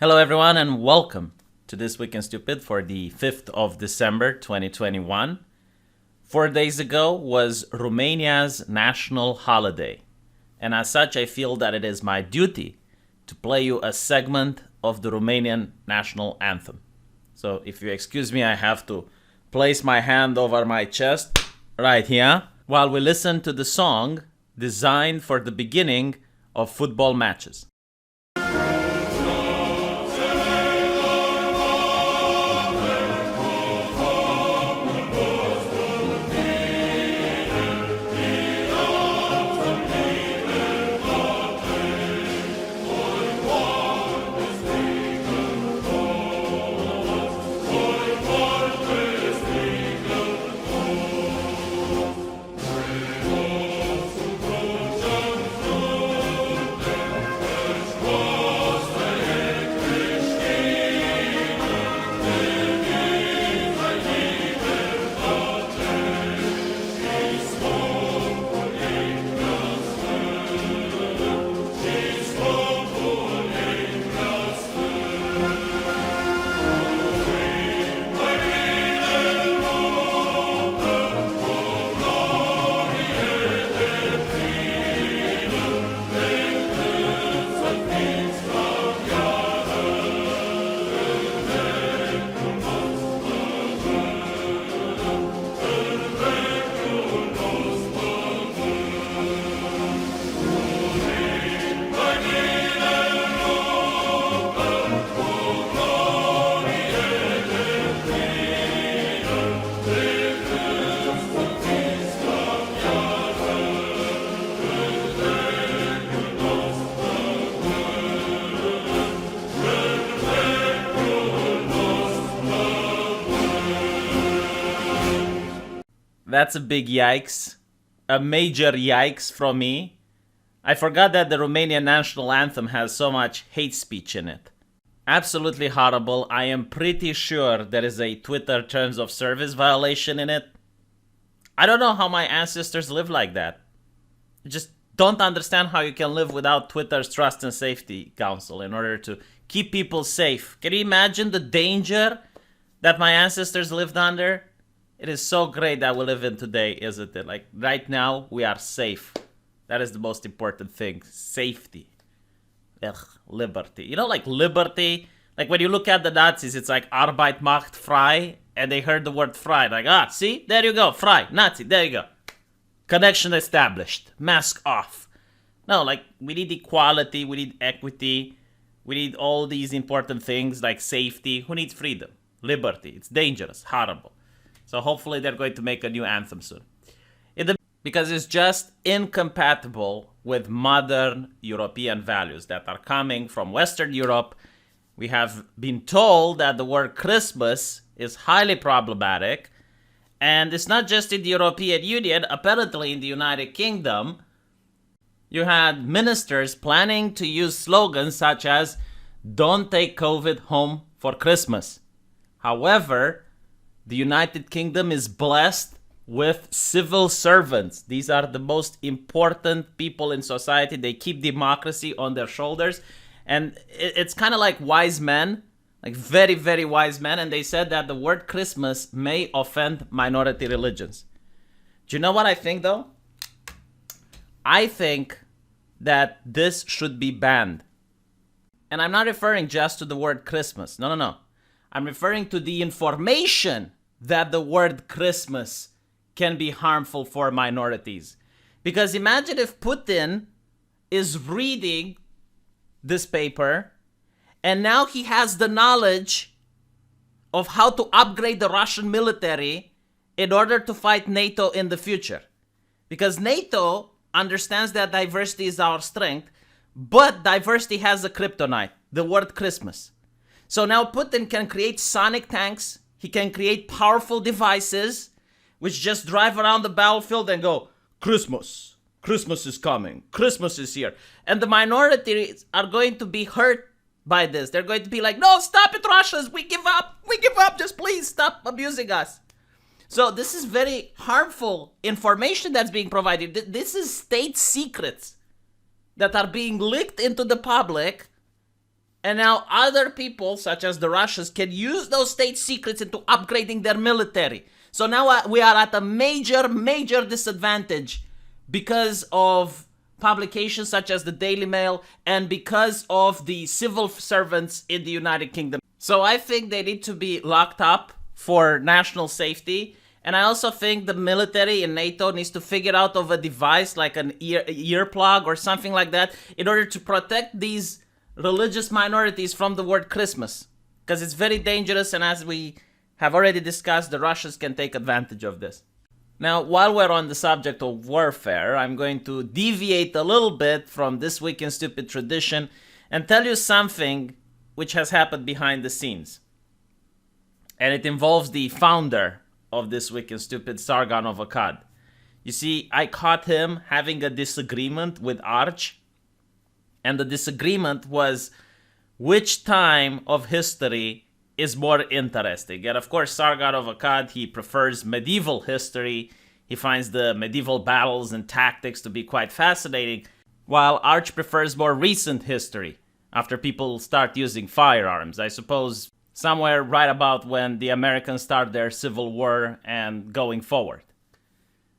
Hello, everyone, and welcome to This Week in Stupid for the 5th of December, 2021. 4 days ago was Romania's national holiday, and as such, I feel that it is my duty to play you a segment of the Romanian national anthem. So, if you excuse me, I have to place my hand over my chest right here while we listen to the song designed for the beginning of football matches. That's a big yikes. A major yikes from me. I forgot that the Romanian national anthem has so much hate speech in it. Absolutely horrible. I am pretty sure there is a Twitter terms of service violation in it. I don't know how my ancestors lived like that. I just don't understand how you can live without Twitter's Trust and Safety Council in order to keep people safe. Can you imagine the danger that my ancestors lived under? It is so great that we live in today, isn't it? Like, right now, we are safe. That is the most important thing. Safety. Ugh, liberty. You know, like, liberty? Like, when you look at the Nazis, it's like, Arbeit macht frei, and they heard the word frei. Like, see? There you go. Frei. Nazi. There you go. Connection established. Mask off. No, like, we need equality. We need equity. We need all these important things, like safety. Who needs freedom? Liberty. It's dangerous. Horrible. So hopefully they're going to make a new anthem soon. Because it's just incompatible with modern European values that are coming from Western Europe. We have been told that the word Christmas is highly problematic. And it's not just in the European Union. Apparently in the United Kingdom, you had ministers planning to use slogans such as, "Don't take COVID home for Christmas." However, the United Kingdom is blessed with civil servants. These are the most important people in society. They keep democracy on their shoulders. And it's kind of like wise men, like very, very wise men. And they said that the word Christmas may offend minority religions. Do you know what I think, though? I think that this should be banned. And I'm not referring just to the word Christmas. No. I'm referring to the information that the word Christmas can be harmful for minorities. Because imagine if Putin is reading this paper and now he has the knowledge of how to upgrade the Russian military in order to fight NATO in the future. Because NATO understands that diversity is our strength, but diversity has a kryptonite, the word Christmas. So now Putin can create sonic tanks. He can create powerful devices which just drive around the battlefield and go, "Christmas. Christmas is coming. Christmas is here." And the minorities are going to be hurt by this. They're going to be like, "No, stop it, Russians. We give up. We give up. Just please stop abusing us." So this is very harmful information that's being provided. This is state secrets that are being leaked into the public And now other people, such as the Russians, can use those state secrets into upgrading their military. So now we are at a major, major disadvantage because of publications such as the Daily Mail and because of the civil servants in the United Kingdom. So I think they need to be locked up for national safety. And I also think the military in NATO needs to figure out of a device like an earplug or something like that in order to protect these religious minorities from the word Christmas. Because it's very dangerous, and as we have already discussed, the Russians can take advantage of this. Now, while we're on the subject of warfare, I'm going to deviate a little bit from this Week in Stupid tradition and tell you something which has happened behind the scenes. And it involves the founder of this Week in Stupid, Sargon of Akkad. You see, I caught him having a disagreement with Arch, and the disagreement was which time of history is more interesting. And of course, Sargon of Akkad, he prefers medieval history. He finds the medieval battles and tactics to be quite fascinating, while Arch prefers more recent history, after people start using firearms. I suppose somewhere right about when the Americans start their Civil War and going forward.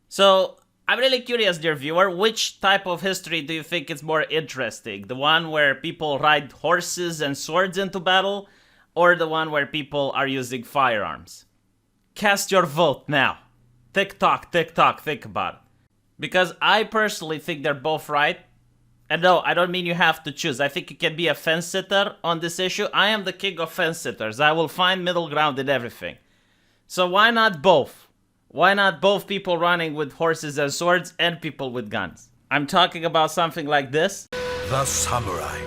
So, I'm really curious, dear viewer, which type of history do you think is more interesting? The one where people ride horses and swords into battle, or the one where people are using firearms? Cast your vote now. Tick tock, think about it. Because I personally think they're both right. And no, I don't mean you have to choose. I think you can be a fence sitter on this issue. I am the king of fence sitters. I will find middle ground in everything. So why not both? Why not both people running with horses and swords and people with guns? I'm talking about something like this. The samurai.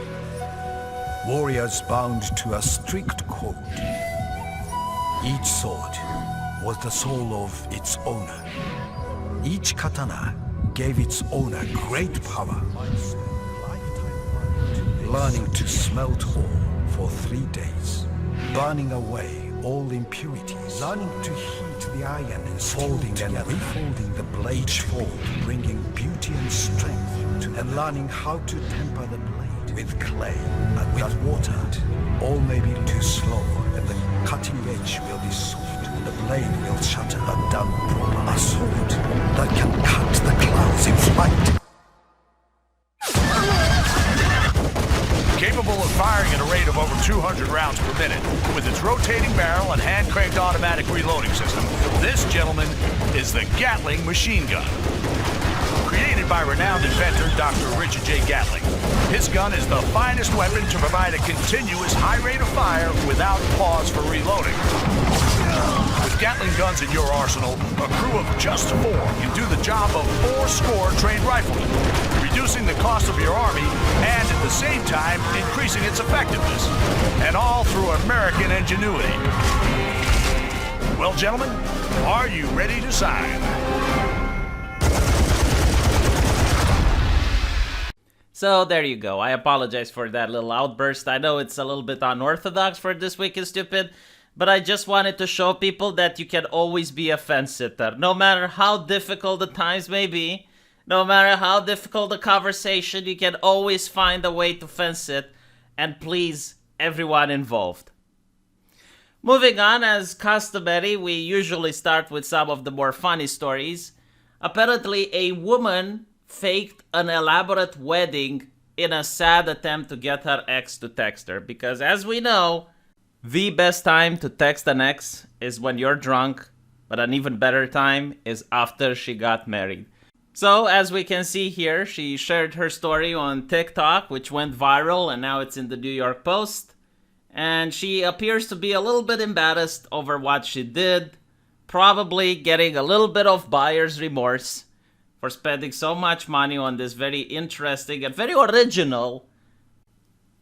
Warriors bound to a strict code. Each sword was the soul of its owner. Each katana gave its owner great power. Learning to smelt ore for 3 days. Burning away all impurities. Learning to heat the iron and folding and refolding the blade. Each fold bringing beauty and strength to and learning how to temper the blade with clay and with water. All may be too slow, and the cutting edge will be soft, and the blade will shatter a dull problem. A sword that can cut the clouds in flight. Capable of firing at a rate of over 200 rounds per minute, with its rotating barrel and hand-cranked automatic reloading system, this gentleman is the Gatling machine gun. Created by renowned inventor Dr. Richard J. Gatling, his gun is the finest weapon to provide a continuous high rate of fire without pause for reloading. With Gatling guns in your arsenal, a crew of just 4 can do the job of 4 trained riflemen, reducing the cost of your army and at the same time increasing its effectiveness. And all through American ingenuity. Well, gentlemen, are you ready to sign? So there you go. I apologize for that little outburst. I know it's a little bit unorthodox for This Week in Stupid, but I just wanted to show people that you can always be a fence sitter. No matter how difficult the times may be, no matter how difficult the conversation, you can always find a way to fence sit and please everyone involved. Moving on, as customary, we usually start with some of the more funny stories. Apparently, a woman faked an elaborate wedding in a sad attempt to get her ex to text her. Because as we know, the best time to text an ex is when you're drunk, but an even better time is after she got married. So, as we can see here, she shared her story on TikTok, which went viral, and now it's in the New York Post. And she appears to be a little bit embarrassed over what she did, probably getting a little bit of buyer's remorse for spending so much money on this very interesting and very original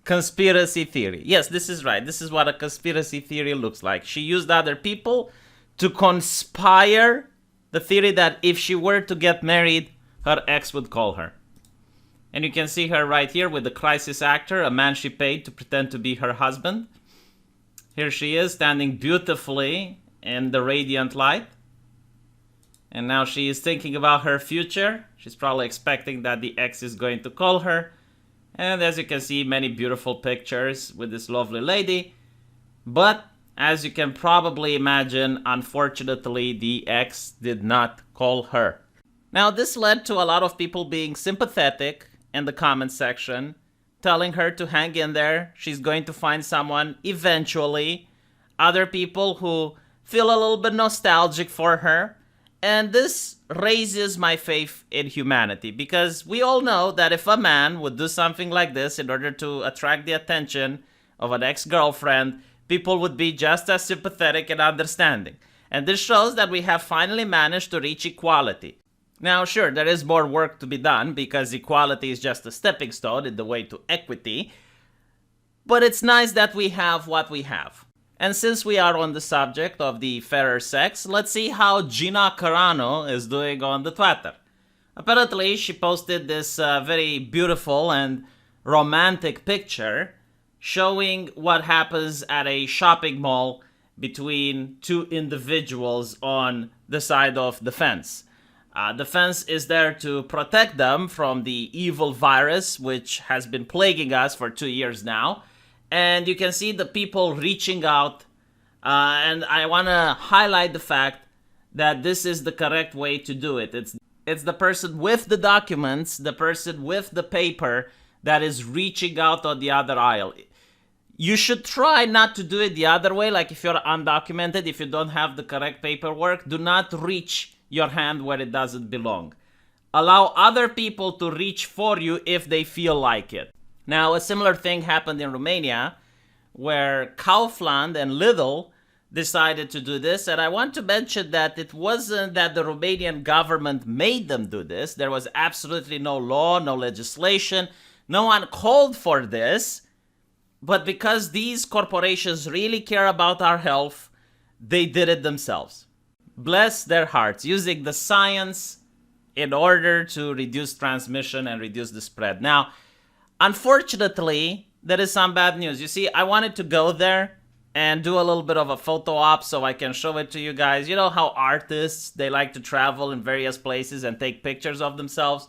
conspiracy theory. Yes, this is right. This is what a conspiracy theory looks like. She used other people to conspire the theory that if she were to get married, her ex would call her. And you can see her right here with the crisis actor, a man she paid to pretend to be her husband. Here she is, standing beautifully in the radiant light. And now she is thinking about her future. She's probably expecting that the ex is going to call her. And as you can see, many beautiful pictures with this lovely lady. But as you can probably imagine, unfortunately, the ex did not call her. Now, this led to a lot of people being sympathetic in the comment section, telling her to hang in there. She's going to find someone eventually. Other people who feel a little bit nostalgic for her. And this raises my faith in humanity, because we all know that if a man would do something like this in order to attract the attention of an ex-girlfriend, people would be just as sympathetic and understanding. And this shows that we have finally managed to reach equality. Now, sure, there is more work to be done, because equality is just a stepping stone in the way to equity. But it's nice that we have what we have. And since we are on the subject of the fairer sex, let's see how Gina Carano is doing on the Twitter. Apparently, she posted this very beautiful and romantic picture showing what happens at a shopping mall between two individuals on the side of the fence. The fence is there to protect them from the evil virus, which has been plaguing us for 2 years now. And you can see the people reaching out. And I want to highlight the fact that this is the correct way to do it. It's the person with the documents, the person with the paper that is reaching out on the other aisle. You should try not to do it the other way. Like if you're undocumented, if you don't have the correct paperwork, do not reach your hand where it doesn't belong. Allow other people to reach for you if they feel like it. Now, a similar thing happened in Romania, where Kaufland and Lidl decided to do this. And I want to mention that it wasn't that the Romanian government made them do this. There was absolutely no law, no legislation. No one called for this. But because these corporations really care about our health, they did it themselves. Bless their hearts, using the science in order to reduce transmission and reduce the spread. Now, unfortunately, there is some bad news. You see, I wanted to go there and do a little bit of a photo op so I can show it to you guys. You know how artists, they like to travel in various places and take pictures of themselves?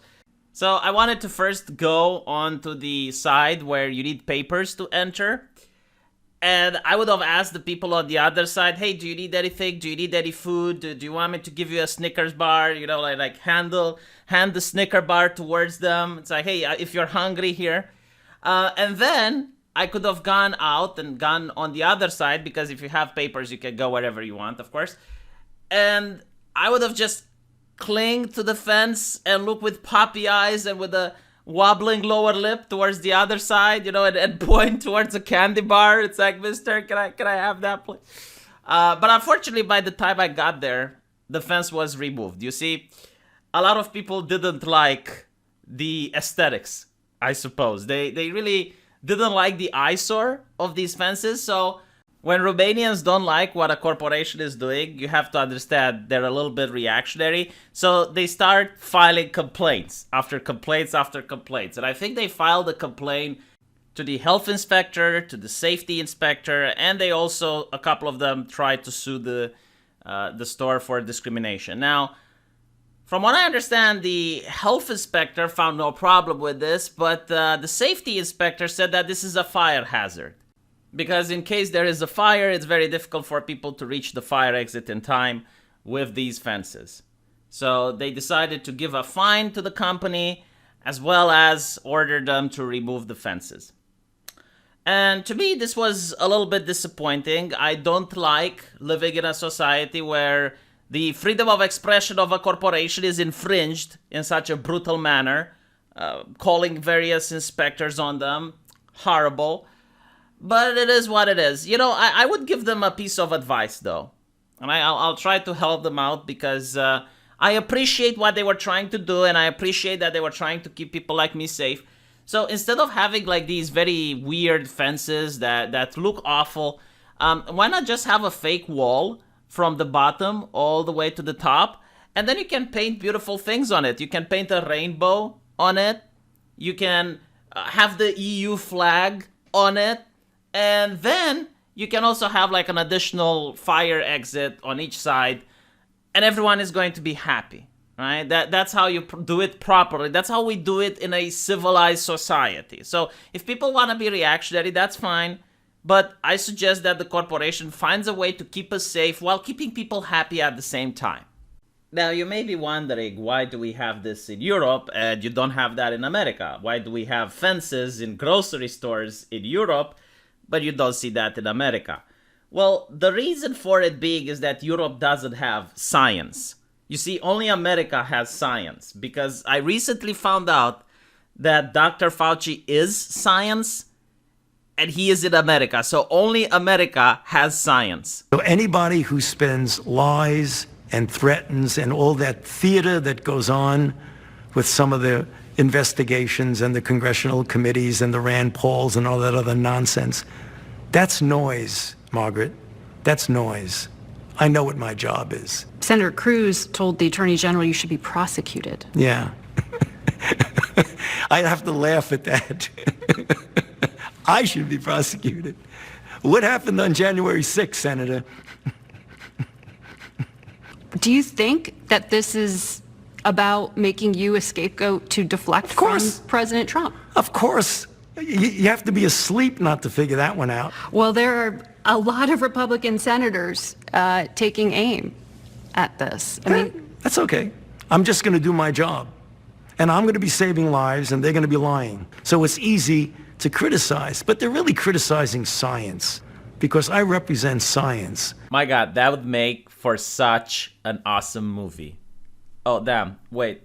So I wanted to first go onto the side where you need papers to enter. And I would have asked the people on the other side, hey, do you need anything? Do you need any food? Do you want me to give you a Snickers bar? You know, like hand the Snicker bar towards them. It's like, hey, if you're hungry here. And then I could have gone out and gone on the other side, because if you have papers, you can go wherever you want, of course. And I would have just clinged to the fence and look with puppy eyes and with a wobbling lower lip towards the other side, you know, and point towards a candy bar. It's like, mister, can I have that, please? But unfortunately, by the time I got there, the fence was removed. You see, a lot of people didn't like the aesthetics, I suppose. They really didn't like the eyesore of these fences. So when Romanians don't like what a corporation is doing, you have to understand they're a little bit reactionary. So they start filing complaints after complaints after complaints. And I think they filed a complaint to the health inspector, to the safety inspector, and they also, a couple of them, tried to sue the store for discrimination. Now, from what I understand, the health inspector found no problem with this, but the safety inspector said that this is a fire hazard. Because in case there is a fire, it's very difficult for people to reach the fire exit in time with these fences. So they decided to give a fine to the company, as well as order them to remove the fences. And to me, this was a little bit disappointing. I don't like living in a society where the freedom of expression of a corporation is infringed in such a brutal manner, calling various inspectors on them. Horrible. But it is what it is. You know, I would give them a piece of advice, though. And I'll try to help them out, because I appreciate what they were trying to do, and I appreciate that they were trying to keep people like me safe. So instead of having like these very weird fences that look awful, why not just have a fake wall from the bottom all the way to the top? And then you can paint beautiful things on it. You can paint a rainbow on it. You can have the EU flag on it. And then you can also have like an additional fire exit on each side, and everyone is going to be happy. right? That's how you do it properly. That's how we do it in a civilized society. So if people want to be reactionary, that's fine. But I suggest that the corporation finds a way to keep us safe while keeping people happy at the same time. Now, you may be wondering, why do we have this in Europe and you don't have that in America? Why do we have fences in grocery stores in Europe, but you don't see that in America? Well, the reason for it being is that Europe doesn't have science. You see, only America has science, because I recently found out that Dr. Fauci is science, and he is in America. So only America has science. So anybody who spends lies and threatens and all that theater that goes on with some of the investigations and the congressional committees and the Rand Pauls and all that other nonsense, that's noise, Margaret. That's noise. I know what my job is. Senator Cruz told the Attorney General you should be prosecuted. Yeah. I'd have to laugh at that. I should be prosecuted. What happened on January 6th, Senator? Do you think that this is about making you a scapegoat to deflect from President Trump? Of course. You have to be asleep not to figure that one out. Well, there are a lot of Republican senators taking aim at this. I mean, that's okay. I'm just going to do my job. And I'm going to be saving lives, and they're going to be lying. So it's easy to criticize, but they're really criticizing science, because I represent science. My God, that would make for such an awesome movie. Oh, damn. Wait.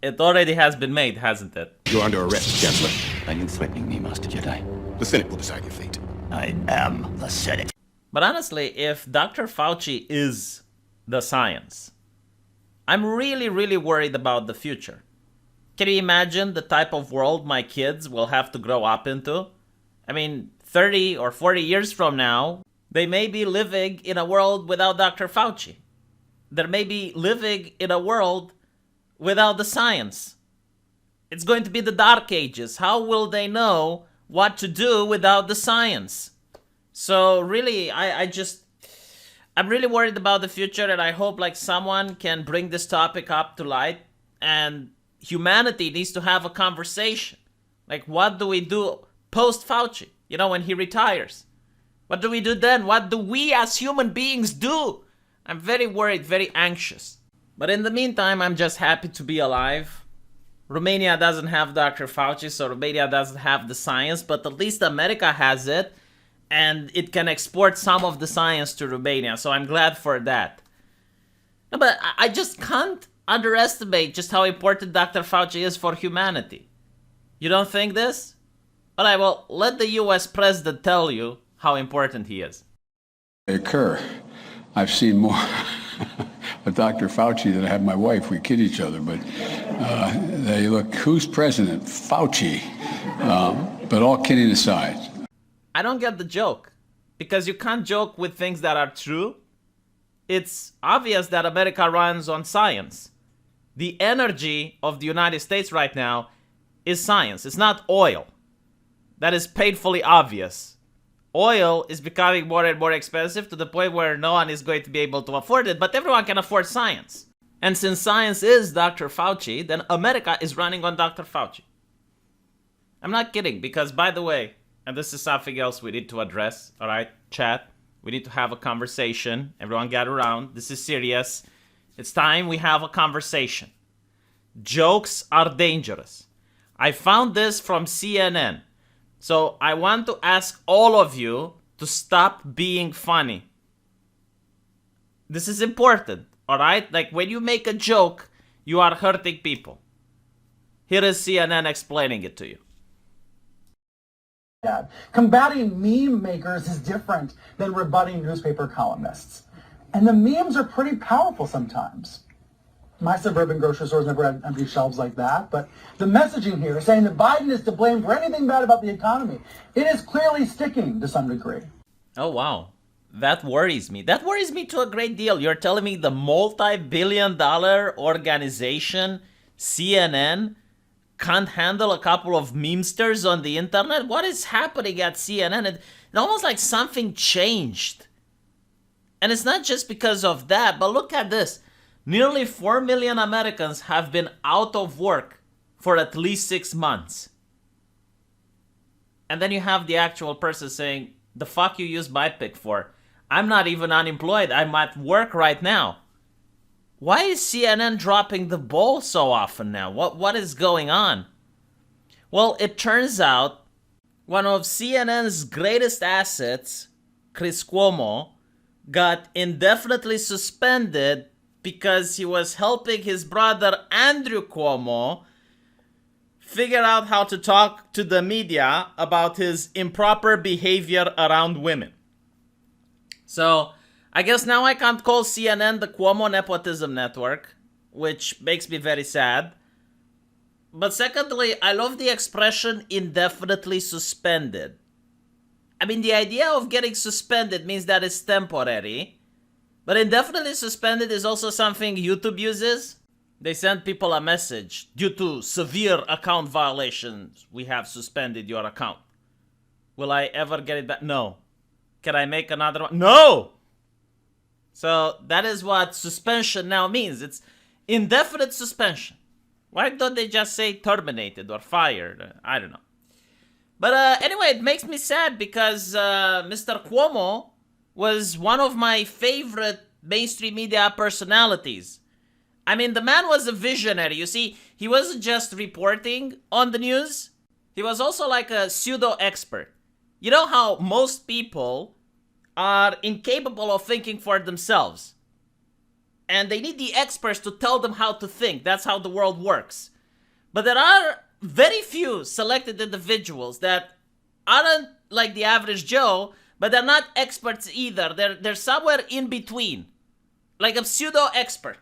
It already has been made, hasn't it? You're under arrest, Chancellor. Are you threatening me, Master Jedi? The Senate will decide your fate. I am the Senate. But honestly, if Dr. Fauci is the science, I'm really, really worried about the future. Can you imagine the type of world my kids will have to grow up into? I mean, 30 or 40 years from now, they may be living in a world without Dr. Fauci. They may be living in a world without the science. It's going to be the dark ages. How will they know what to do without the science? So really, I'm really worried about the future, and I hope like someone can bring this topic up to light, and humanity needs to have a conversation. Like, what do we do post Fauci? You know, when he retires. What do we do then? What do we as human beings do? I'm very worried, very anxious. But in the meantime, I'm just happy to be alive. Romania doesn't have Dr. Fauci, so Romania doesn't have the science, but at least America has it, and it can export some of the science to Romania, so I'm glad for that. No, but I just can't underestimate just how important Dr. Fauci is for humanity. You don't think this? Alright, well, let the US president tell you how important he is. They occur. I've seen more of Dr. Fauci than I have my wife. We kid each other, but they look, who's president? Fauci. But all kidding aside. I don't get the joke, because you can't joke with things that are true. It's obvious that America runs on science. The energy of the United States right now is science. It's not oil. That is painfully obvious. Oil is becoming more and more expensive to the point where no one is going to be able to afford it, but everyone can afford science. And since science is Dr. Fauci, then America is running on Dr. Fauci. I'm not kidding, because by the way, and this is something else we need to address, alright, chat, we need to have a conversation. Everyone gather around. This is serious. It's time we have a conversation. Jokes are dangerous. I found this from CNN. So I want to ask all of you to stop being funny. This is important, alright? Like, when you make a joke, you are hurting people. Here is CNN explaining it to you. Combating meme makers is different than rebutting newspaper columnists. And the memes are pretty powerful sometimes. My suburban grocery stores never had empty shelves like that, but the messaging here saying that Biden is to blame for anything bad about the economy, it is clearly sticking to some degree. Oh, wow. That worries me. That worries me to a great deal. You're telling me the multi-billion-dollar organization, CNN, can't handle a couple of memesters on the internet? What is happening at CNN? It's almost like something changed. And it's not just because of that, but look at this. nearly 4 million Americans have been out of work for at least 6 months. And then you have the actual person saying, the fuck you use my pick for? I'm not even unemployed. I'm at work right now. Why is CNN dropping the ball so often now? What is going on? Well, it turns out one of CNN's greatest assets, Chris Cuomo, got indefinitely suspended because he was helping his brother Andrew Cuomo figure out how to talk to the media about his improper behavior around women. So, I guess now I can't call CNN the Cuomo Nepotism Network, which makes me very sad. But secondly, I love the expression indefinitely suspended. I mean, the idea of getting suspended means that it's temporary. But indefinitely suspended is also something YouTube uses. They send people a message. Due to severe account violations, we have suspended your account. Will I ever get it back? No. Can I make another one? No! So that is what suspension now means. It's indefinite suspension. Why don't they just say terminated or fired? I don't know. But anyway, it makes me sad because Mr. Cuomo was one of my favorite mainstream media personalities. I mean, the man was a visionary. You see, he wasn't just reporting on the news. He was also like a pseudo-expert. You know how most people are incapable of thinking for themselves. And they need the experts to tell them how to think. That's how the world works. But there are very few selected individuals that aren't like the average Joe, but they're not experts either. They're somewhere in between. Like a pseudo-expert.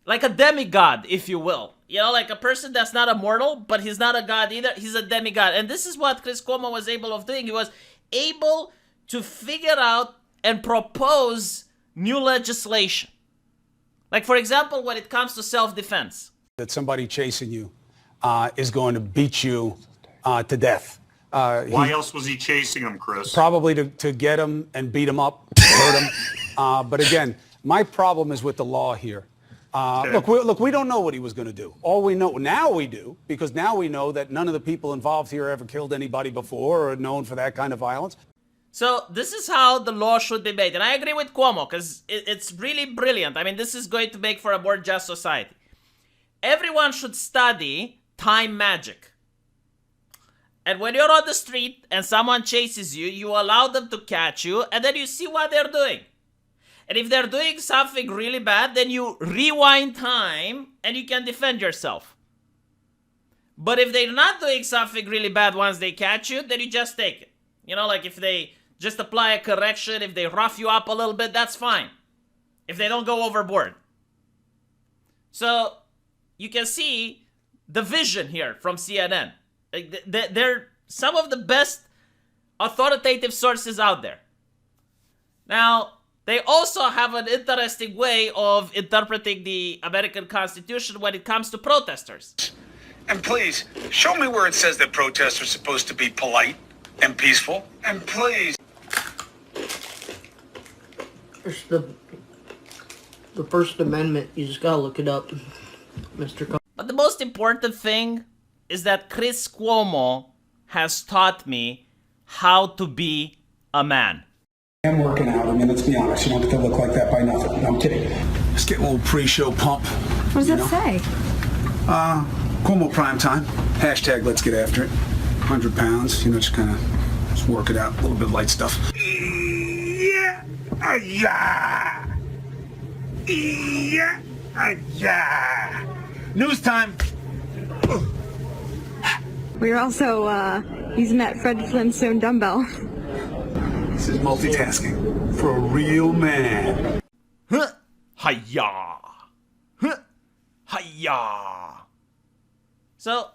Like a demigod, if you will. You know, like a person that's not a mortal, but he's not a god either. He's a demigod. And this is what Chris Cuomo was able of doing. He was able to figure out and propose new legislation. Like, for example, when it comes to self-defense. That somebody chasing you is going to beat you to death. Why else was he chasing him, Chris? Probably to get him and beat him up, hurt him. But again, my problem is with the law here. Okay. Look, we don't know what he was going to do. All we know, now we do, because now we know that none of the people involved here ever killed anybody before or are known for that kind of violence. So this is how the law should be made. And I agree with Cuomo because it's really brilliant. I mean, this is going to make for a more just society. Everyone should study time magic. And when you're on the street and someone chases you, you allow them to catch you and then you see what they're doing. And if they're doing something really bad, then you rewind time and you can defend yourself. But if they're not doing something really bad once they catch you, then you just take it. You know, like if they just apply a correction, if they rough you up a little bit, that's fine. If they don't go overboard. So you can see the vision here from CNN. They're some of the best authoritative sources out there. Now, they also have an interesting way of interpreting the American Constitution when it comes to protesters. And please, show me where it says that protests are supposed to be polite and peaceful. And please. There's the First Amendment. You just gotta look it up, Mr. But the most important thing is that Chris Cuomo has taught me how to be a man. I'm working out. I mean, let's be honest. You don't have to look like that by nothing. No, I'm kidding. Just get a little pre-show pump. What does that say? Cuomo prime time. Hashtag let's get after it. 100 pounds. You know, just kind of just work it out. A little bit of light stuff. Yeah. Yeah. Yeah. Yeah. News time. We're also using that Fred Flintstone dumbbell. This is multitasking for a real man. Huh. Hi-ya. Huh. Hi-ya. So,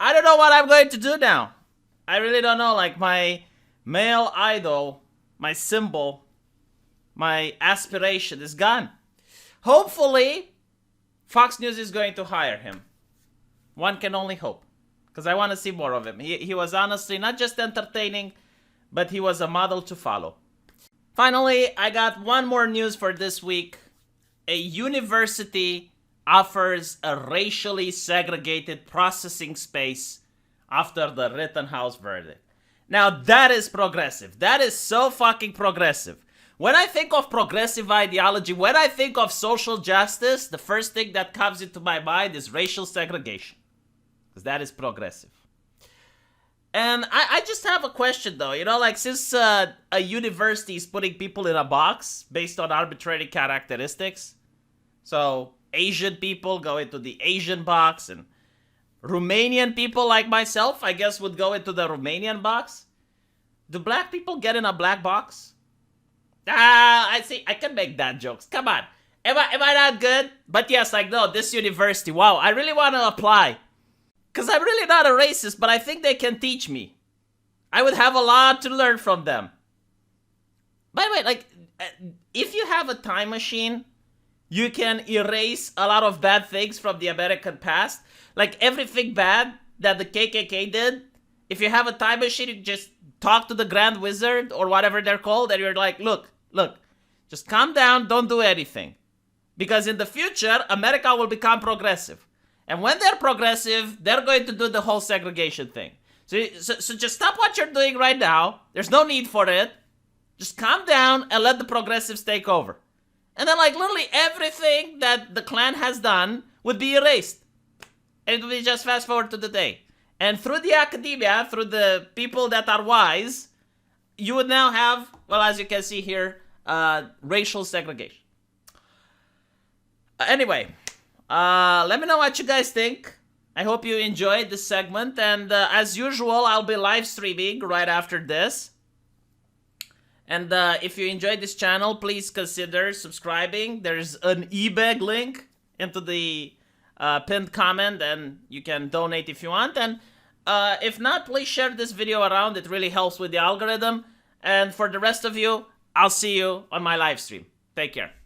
I don't know what I'm going to do now. I really don't know. Like, my male idol, my symbol, my aspiration is gone. Hopefully, Fox News is going to hire him. One can only hope. Because I want to see more of him. He was honestly not just entertaining, but he was a model to follow. Finally, I got one more news for this week. a university offers a racially segregated processing space after the Rittenhouse verdict. Now that is progressive. That is so fucking progressive. When I think of progressive ideology, when I think of social justice, the first thing that comes into my mind is racial segregation. Because that is progressive. And I just have a question though, you know, like since a university is putting people in a box based on arbitrary characteristics, so Asian people go into the Asian box and Romanian people like myself, I guess, would go into the Romanian box. Do black people get in a black box? I see, I can make that jokes. Come on. Am I not good? But yes, like, no, this university, wow, I really want to apply. Because I'm really not a racist, but I think they can teach me. I would have a lot to learn from them. By the way, like, if you have a time machine, you can erase a lot of bad things from the American past. Like, everything bad that the KKK did, if you have a time machine, you just talk to the Grand Wizard or whatever they're called, and you're like, look, just calm down, don't do anything. Because in the future, America will become progressive. And when they're progressive, they're going to do the whole segregation thing. So just stop what you're doing right now. There's no need for it. Just calm down and let the progressives take over. And then, like, literally everything that the Klan has done would be erased. And it would be just fast forward to the day. And through the academia, through the people that are wise, you would now have, well, as you can see here, racial segregation. Anyway, let me know what you guys think. I hope you enjoyed this segment. And as usual, I'll be live streaming right after this. And if you enjoyed this channel, please consider subscribing. There's an eBay link into the pinned comment, and you can donate if you want. And if not, please share this video around. It really helps with the algorithm. And for the rest of you, I'll see you on my live stream. Take care.